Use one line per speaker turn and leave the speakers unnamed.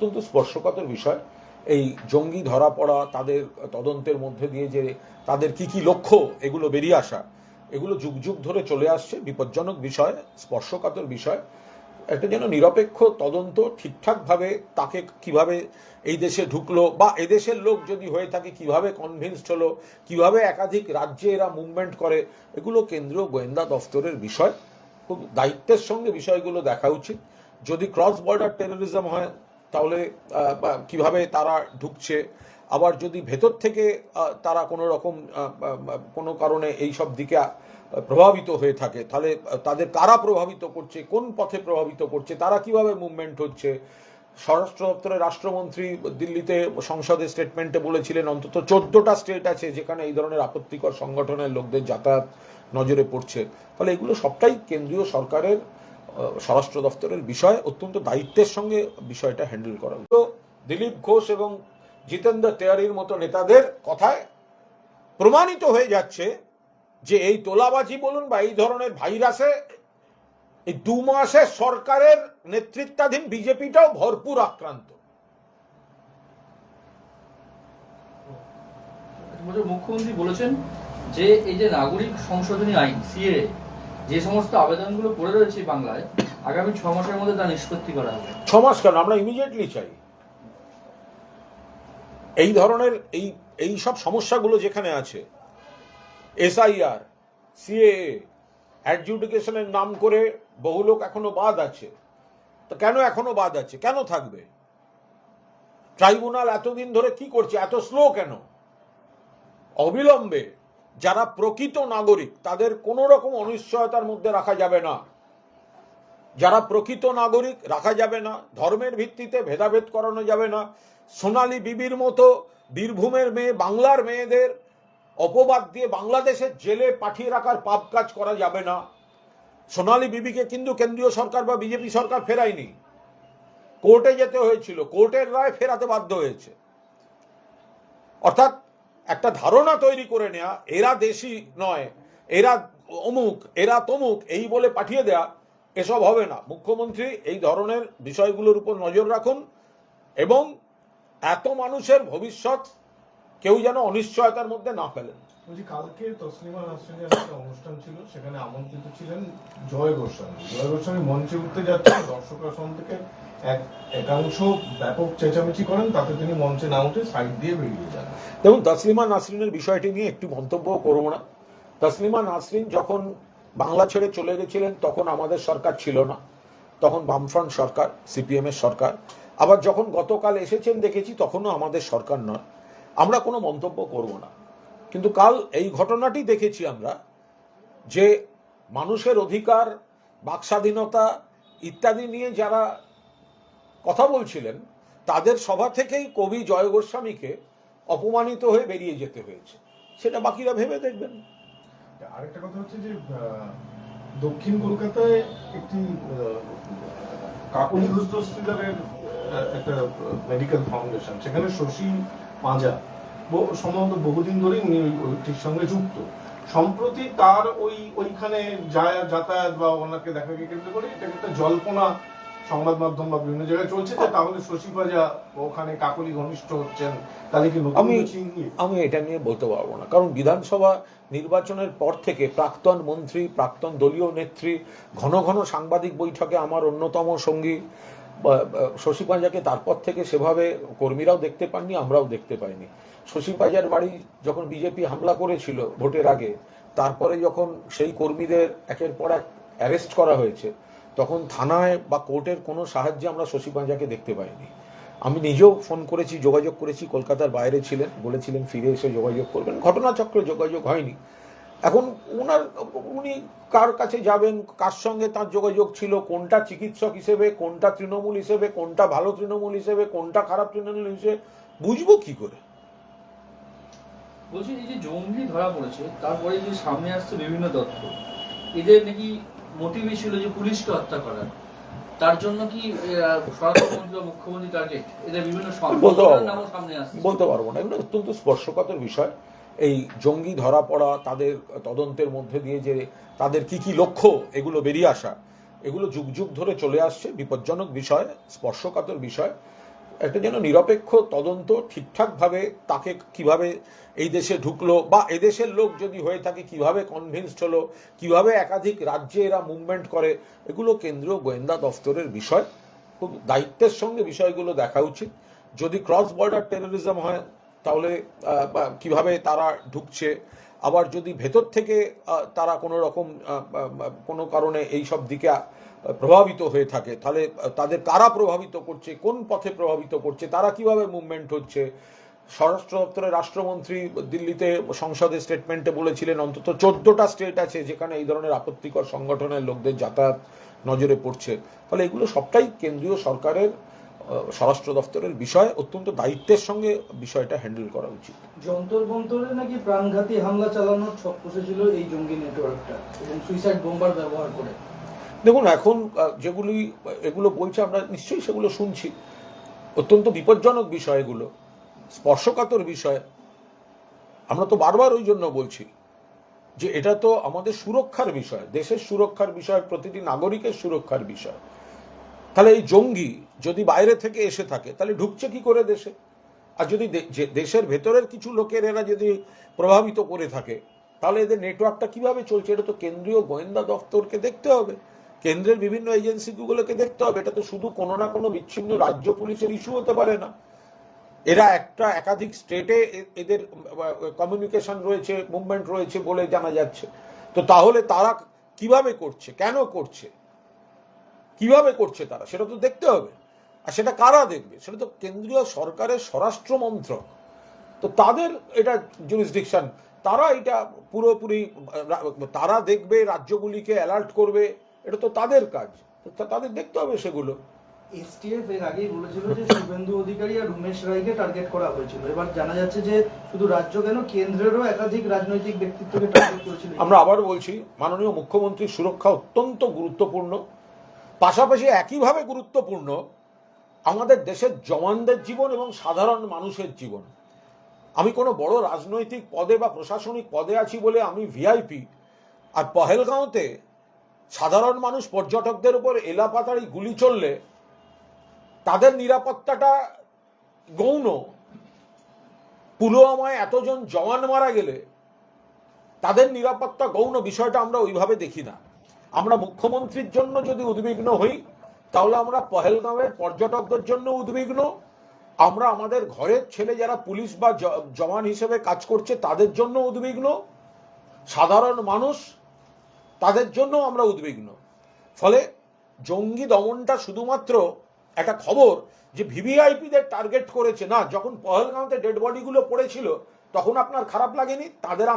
অত্যন্ত স্পর্শকাতর বিষয়। এই জঙ্গি ধরা পড়া, তাদের তদন্তের মধ্যে দিয়ে যে তাদের কি কি লক্ষ্য এগুলো বেরিয়ে আসা, এগুলো যুগ যুগ ধরে চলে আসছে। বিপজ্জনক বিষয়, স্পর্শকাতর বিষয়। একটা যেন নিরপেক্ষ তদন্ত, ঠিকঠাকভাবে তাকে কিভাবে এই দেশে ঢুকলো বা এদেশের লোক যদি হয়ে থাকে কিভাবে কনভিন্সড হলো, কিভাবে একাধিক রাজ্যে এরা মুভমেন্ট করে, এগুলো কেন্দ্রীয় গোয়েন্দা দফতরের বিষয়। খুব দায়িত্বের সঙ্গে বিষয়গুলো দেখা উচিত। যদি ক্রস বর্ডার টেরোরিজম হয় তাহলে কিভাবে তারা ঢুকছে, আবার যদি ভেতর থেকে তারা কোনো রকম কোনো কারণে এই সব দিকে প্রভাবিত হয়ে থাকে তাহলে তাদের কারা প্রভাবিত করছে, কোন পথে প্রভাবিত করছে, তারা কিভাবে মুভমেন্ট হচ্ছে। স্বরাষ্ট্র দপ্তরের রাষ্ট্রমন্ত্রী দিল্লিতে সংসদের স্টেটমেন্টে বলেছিলেন অন্তত 14টা স্টেট আছে যেখানে এই ধরনের আপত্তিকর সংগঠনের লোকদের যাতায়াত নজরে পড়ছে। ফলে এগুলো সবটাই কেন্দ্রীয় সরকারের স্বরাষ্ট্র দপ্তরের বিষয়। অত্যন্ত দায়িত্বের সঙ্গে বিষয়টা হ্যান্ডেল করা। তো দিলীপ ঘোষ এবং জিতেন্দ্র তেওয়ারির মতো নেতাদের কথায় প্রমাণিত হয়ে যাচ্ছে যে এই তোলাবাজি বলুন বা এই ধরনের ভাইরাসে এই 2 মাসে সরকারের নেতৃত্বাধীন বিজেপিটাও ভরপুর আক্রান্ত।
মুখ্যমন্ত্রী বলেছেন যে এই যে নাগরিক সংশোধনী আইন সিএএ যে সমস্ত আবেদনগুলো পড়ে রয়েছে বাংলায়, আগামী 6 মাসের মধ্যে তা নিষ্পত্তি করা হবে।
6 মাস কেন, আমরা ইমিডিয়েটলি চাই। এই ধরনের এই সব সমস্যাগুলো যেখানে আছে, এসআইআর, সিএএ, অ্যাডজুডিকেশনের নাম করে বহু লোক এখনো বাদ আছে। তো কেন এখনো বাদ আছে, কেন থাকবে? ট্রাইব্যুনাল এতদিন ধরে কি করছে, এত স্লো কেন? অবিলম্বে যারা প্রকৃত নাগরিক তাদের কোনো রকম অনিশ্চয়তার মধ্যে রাখা যাবে না। যারা প্রকৃত নাগরিক রাখা যাবে না, ধর্মের ভিত্তিতে ভেদাভেদ করানো যাবে না। সোনালী বিবির মতো বীরভূমের মেয়ে, বাংলার মেয়েদের অপবাদ দিয়ে বাংলাদেশের জেলে পাঠিয়ে রাখার পাপ কাজ করা যাবে না। সোনালী বিবিকে কিন্তু কেন্দ্রীয় সরকার বা বিজেপি সরকার ফেরায়নি, কোর্টে যেতে হয়েছিল, কোর্টের রায় ফেরাতে বাধ্য হয়েছে। অর্থাৎ একটা ধারণা তৈরি করে নেওয়া এরা দেশি নয়, এরা অমুক, এরা তমুক, এই বলে পাঠিয়ে দেয়া, এসব হবে না। মুখ্যমন্ত্রী এই ধরনের বিষয়গুলোর উপর নজর রাখুন এবং এত মানুষের ভবিষ্যৎ কেউ যেন অনিশ্চয়তার মধ্যে না ফেলেন।
কালকে তসলিমা নাসরিনের একটা অনুষ্ঠান ছিল, সেখানে আমন্ত্রিত ছিলেন জয় গোস্বামী। জয় গোস্বামী মঞ্চে উঠতে যাচ্ছেন, দর্শকরা সামনে থেকে একাংশ ব্যাপক চেঁচামেচি করেন, তাতে তিনি মঞ্চে না উঠে সাইড দিয়ে বেরিয়ে যান।
দেখুন, তসলিমা নাসরিনের বিষয়টি নিয়ে একটু মন্তব্য করবো না। তসলিমা নাসরিন যখন বাংলা ছেড়ে চলে গেছিলেন তখন আমাদের সরকার ছিল না, তখন বামফ্রন্ট সরকার, সিপিএম এর সরকার। আবার যখন গতকাল এসেছেন দেখেছি তখনও আমাদের সরকার নয়। আমরা কোনো মন্তব্য করব না। কিন্তু কাল এই ঘটনাটি দেখেছি আমরা, যে মানুষের অধিকার, বাকস্বাধীনতা ইত্যাদি নিয়ে যারা কথা বলছিলেন তাদের সভা থেকেই কবি জয় গোস্বামীকে অপমানিত হয়ে বেরিয়ে যেতে হয়েছে। সেটা বাকিরা ভেবে দেখবেন।
আরেকটা কথা হচ্ছে যে দক্ষিণ কলকাতায় একটি কাকলি ঘোষ দস্তিদারের একটা মেডিকেল ফাউন্ডেশন, সেখানে শশী পাঁজা সম্ভবত বহুদিন ধরে উনি ওইটির সঙ্গে যুক্ত। সম্প্রতি তার ওইখানে যাতায়াত বা ওনাকে দেখাকে কেন্দ্র করে এটা একটা জল্পনা সংবাদ মাধ্যম বা বিভিন্ন জায়গায় চলছে যে তাহলে শশী পাঁজা ওখানে কাকলি ঘনিষ্ঠ হচ্ছেন, তাদেরকে
আমি এটা নিয়ে বলতে পারবো না। কারণ বিধানসভা নির্বাচনের পর থেকে প্রাক্তন মন্ত্রী, প্রাক্তন দলীয় নেত্রী ঘন ঘন সাংবাদিক বৈঠকে আমার অন্যতম সঙ্গী শশী পাঁজাকে তারপর থেকে সেভাবে কর্মীরাও দেখতে পাননি, আমরাও দেখতে পাইনি। শশী পাঁজার বাড়ি যখন বিজেপি হামলা করেছিল ভোটের আগে, তারপরে যখন সেই কর্মীদের একের পর এক অ্যারেস্ট করা হয়েছে, তখন থানায় বা কোর্টের কোনো সাহায্যে আমরা শশী পাঁজাকে দেখতে পাইনি। আমি নিজেও ফোন করেছি, যোগাযোগ করেছি, কলকাতার বাইরে ছিলেন, বলেছিলেন ফিরে এসে যোগাযোগ করবেন, ঘটনাচক্রে যোগাযোগ হয়নি। এখন উনি কার কাছে যাবেন, কার সঙ্গে তার যোগাযোগ ছিল, কোনটা চিকিৎসক হিসেবে, কোনটা তৃণমূল হিসেবে, কোনটা ভালো তৃণমূল হিসেবে, কোনটা খারাপ তৃণমূল হিসেবে, বুঝবো কি করে?
বলছি এই যে জঙ্গি ধরা পড়েছে, তারপরে যে সামনে আসছে বিভিন্ন তথ্য, এদের নাকি মোটিভই ছিল যে পুলিশকে হত্যা করার, তার জন্য কি স্বরাষ্ট্রমন্ত্রী বা মুখ্যমন্ত্রী টার্গেট এদের বিভিন্ন সামনে আসছে?
বলতে পারবো না। এগুলো অত্যন্ত স্পর্শকাতর বিষয়। এই জঙ্গি ধরা পড়া, তাদের তদন্তের মধ্যে দিয়ে যে তাদের কি কি লক্ষ্য এগুলো বেরিয়ে আসা, এগুলো যুগ যুগ ধরে চলে আসছে। বিপজ্জনক বিষয়, স্পর্শকাতর বিষয়। একটা যেন নিরপেক্ষ তদন্ত, ঠিকঠাকভাবে তাকে কিভাবে এই দেশে ঢুকলো বা এদেশের লোক যদি হয়ে থাকে কিভাবে কনভিন্সড হলো, কিভাবে একাধিক রাজ্যে এরা মুভমেন্ট করে, এগুলো কেন্দ্রীয় গোয়েন্দা দফতরের বিষয়। খুব দায়িত্বের সঙ্গে বিষয়গুলো দেখা উচিত। যদি ক্রস বর্ডার টেরোরিজম হয় তাহলে কিভাবে তারা ঢুকছে, আবার যদি ভেতর থেকে তারা কোনো রকম কোনো কারণে এই সব দিকে প্রভাবিত হয়ে থাকে তাহলে তাদের কারা প্রভাবিত করছে, কোন পথে প্রভাবিত করছে, তারা কিভাবে মুভমেন্ট হচ্ছে। স্বরাষ্ট্র দপ্তরের রাষ্ট্রমন্ত্রী দিল্লিতে সংসদে স্টেটমেন্টে বলেছিলেন অন্তত 14টা স্টেট আছে যেখানে এই ধরনের আপত্তিকর সংগঠনের লোকদের যাতায়াত নজরে পড়ছে। তাহলে এগুলো সবটাই কেন্দ্রীয় সরকারের স্বরাষ্ট্র দপ্তরের বিষয়, অত্যন্ত দায়িত্বের সঙ্গে বিষয়টা হ্যান্ডেল করা উচিত।
যন্তর মন্তরে নাকি প্রাণঘাতী হামলা চালানোর ছক কষেছিল এই জঙ্গি নেটওয়ার্কটা এবং সুইসাইড বোম্বার ব্যবহার করে।
দেখুন, এখন এগুলো বলছে, আমরা নিশ্চয়ই সেগুলো শুনছি। অত্যন্ত বিপজ্জনক বিষয়, এগুলো স্পর্শকাতর বিষয়। আমরা তো বারবার ওই জন্য বলছি যে এটা তো আমাদের সুরক্ষার বিষয়, দেশের সুরক্ষার বিষয়, প্রতিটি নাগরিকের সুরক্ষার বিষয়। তাহলে এই জঙ্গি যদি বাইরে থেকে এসে থাকে তাহলে ঢুকছে কি করে দেশে? আর যদি দেশের ভেতরের কিছু লোকের এরা যদি প্রভাবিত করে থাকে তাহলে এদের নেটওয়ার্কটা কিভাবে চলছে? এটা তো কেন্দ্রীয় গোয়েন্দা দপ্তরকে দেখতে হবে, কেন্দ্রের বিভিন্ন এজেন্সিগুলোকে দেখতে হবে। এটা তো শুধু কোনো না কোনো বিচ্ছিন্ন রাজ্য পুলিশের ইস্যু হতে পারে না। এরা একাধিক স্টেটে এদের কমিউনিকেশন রয়েছে, মুভমেন্ট রয়েছে বলে জানা যাচ্ছে। তো তাহলে তারা কিভাবে করছে, কেন করছে, কিভাবে করছে তারা, সেটা তো দেখতে হবে। আর সেটা কারা দেখবে? সেটা তো কেন্দ্রীয় সরকারের স্বরাষ্ট্র মন্ত্রক, তো তাদের এটা জুরিসডিকশন। তারা এটা পুরোপুরি তারা দেখবে, রাজ্যগুলিকে অ্যালার্ট করবে, এটা তো তাদের কাজ, তাদের দেখতে হবে সেগুলো।
এসটিএফ এর আগেই বলেছিল যে শুভেন্দু অধিকারী আর উমেশ রায়কে টার্গেট করা হয়েছিল। এবার জানা যাচ্ছে যে শুধু রাজ্য কেন, কেন্দ্রেরও একাধিক রাজনৈতিক ব্যক্তিত্বকে টার্গেট করেছিল।
আমরা আবার বলছি, মাননীয় মুখ্যমন্ত্রীর সুরক্ষা অত্যন্ত গুরুত্বপূর্ণ। পাশাপাশি একইভাবে গুরুত্বপূর্ণ আমাদের দেশের জওয়ানদের জীবন এবং সাধারণ মানুষের জীবন। আমি কোনো বড় রাজনৈতিক পদে বা প্রশাসনিক পদে আছি বলে আমি ভিআইপি, আর পহেলগাঁওতে সাধারণ মানুষ, পর্যটকদের উপর এলাপাতাড়ি গুলি চললে তাদের নিরাপত্তাটা গৌণ। পুলওয়ামায় এতজন জওয়ান মারা গেলে তাদের নিরাপত্তা গৌণ, বিষয়টা আমরা ওইভাবে দেখি না। আমরা মুখ্যমন্ত্রীর জন্য যদি উদ্বিগ্ন হই তাহলে আমরা পহেলগাঁওয়ের পর্যটকদের জন্য উদ্বিগ্ন, আমরা আমাদের ঘরের ছেলে যারা পুলিশ বা জওয়ান হিসেবে কাজ করছে তাদের জন্য উদ্বিগ্ন, সাধারণ মানুষ তাদের জন্য আমরা উদ্বিগ্ন। ফলে জঙ্গি দমনটা শুধুমাত্র একটা খবর যে ভিভিআইপিদের টার্গেট করেছে না। যখন পহেলগাঁওতে ডেড বডিগুলো পড়েছিল তখন আপনার খারাপ লাগেনি? তাদের